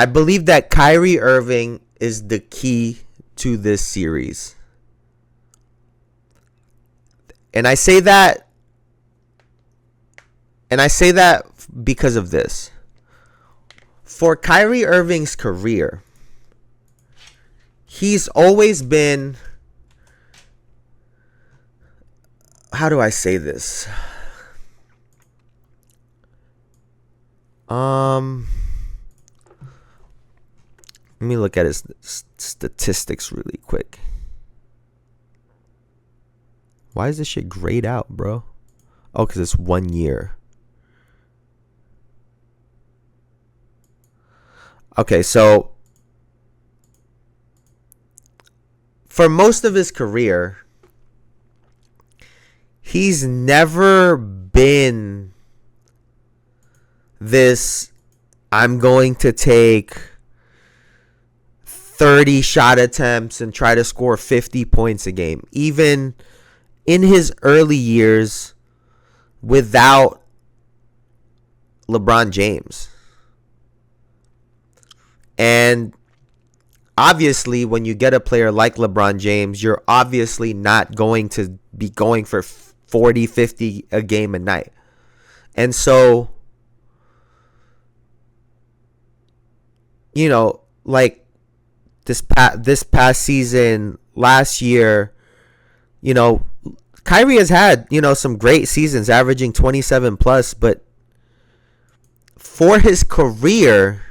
I believe that Kyrie Irving is the key to this series. And I say that because of this. For Kyrie Irving's career, he's always been, how do I say this? Let me look at his statistics really quick. Why is this shit grayed out, bro? Oh, because it's 1 year. Okay, so for most of his career, he's never been this, I'm going to take 30 shot attempts and try to score 50 points a game. Even in his early years without LeBron James. And obviously, when you get a player like LeBron James, you're obviously not going to be going for 40, 50 a game a night. And so, you know, like this past season, last year, you know, Kyrie has had, you know, some great seasons, averaging 27 plus, but for his career,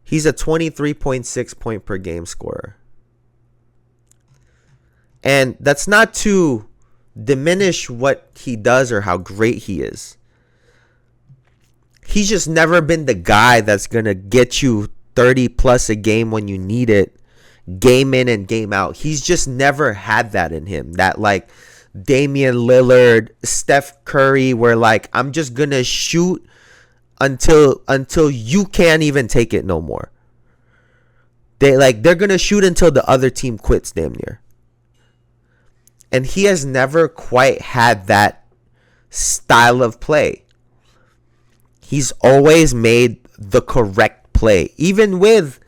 he's a 23.6 point per game scorer. And that's not to diminish what he does or how great he is. He's just never been the guy that's going to get you 30 plus a game when you need it, game in and game out. He's just never had that in him. That like Damian Lillard, Steph Curry, where like I'm just going to shoot until you can't even take it no more. They're going to shoot until the other team quits damn near. And he has never quite had that style of play. He's always made the correct play. Even with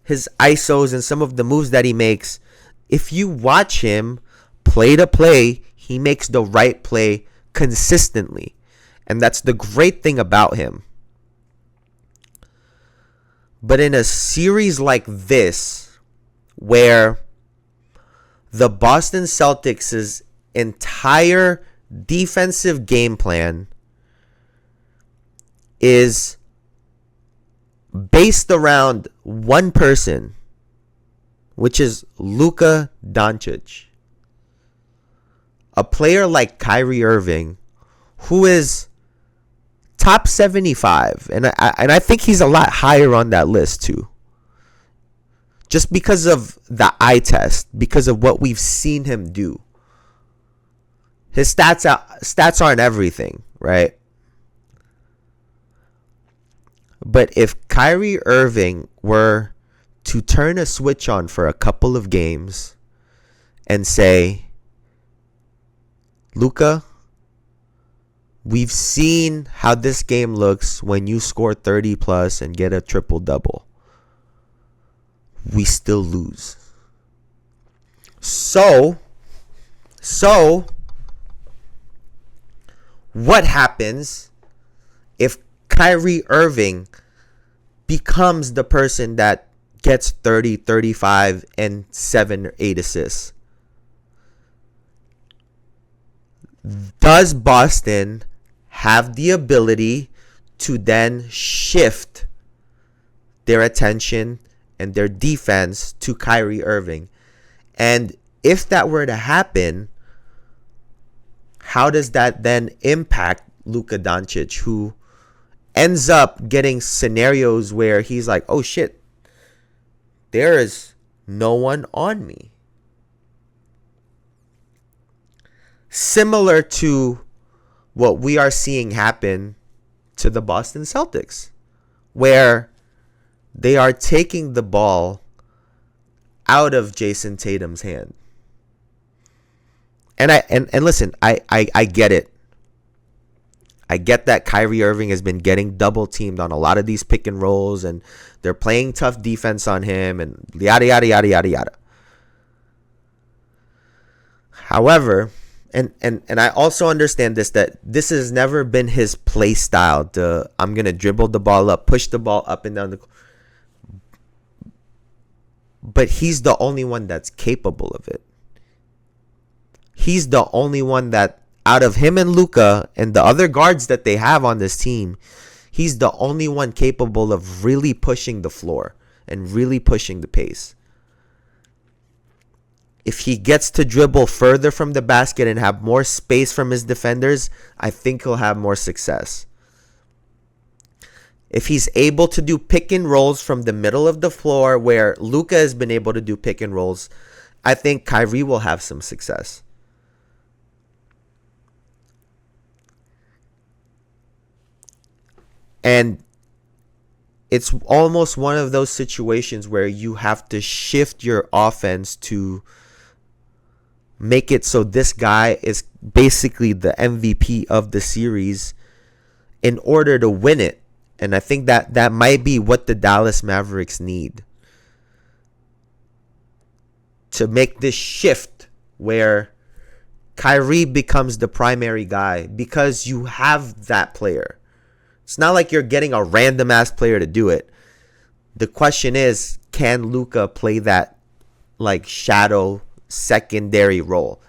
his ISOs and some of the moves that he makes, if you watch him play to play, he makes the right play consistently. And that's the great thing about him. But in a series like this, where the Boston Celtics' entire defensive game plan is based around one person, which is Luka Doncic. A player like Kyrie Irving, who is top 75, and I think he's a lot higher on that list too. Just because of the eye test, because of what we've seen him do. His stats aren't everything, right? But if Kyrie Irving were to turn a switch on for a couple of games and say, Luka, we've seen how this game looks when you score 30 plus and get a triple-double. We still lose. So what happens if Kyrie Irving becomes the person that gets 30, 35, and 7 or 8 assists? Does Boston have the ability to then shift their attention and their defense to Kyrie Irving? And if that were to happen, how does that then impact Luka Doncic, who ends up getting scenarios where he's like, oh shit, there is no one on me? Similar to what we are seeing happen to the Boston Celtics, where they are taking the ball out of Jayson Tatum's hand. And listen, I get it. I get that Kyrie Irving has been getting double teamed on a lot of these pick and rolls, and they're playing tough defense on him, and yada, yada, yada, yada, yada. However, and I also understand this, that this has never been his play style. I'm going to dribble the ball up, push the ball up and down the. But he's the only one that's capable of it. He's the only one that, out of him and Luka and the other guards that they have on this team, he's the only one capable of really pushing the floor and really pushing the pace. If he gets to dribble further from the basket and have more space from his defenders, I think he'll have more success. If he's able to do pick and rolls from the middle of the floor where Luka has been able to do pick and rolls, I think Kyrie will have some success. And it's almost one of those situations where you have to shift your offense to make it so this guy is basically the MVP of the series in order to win it. And I think that might be what the Dallas Mavericks need, to make this shift where Kyrie becomes the primary guy because you have that player. It's not like you're getting a random ass player to do it. The question is, can Luka play that like shadow secondary role?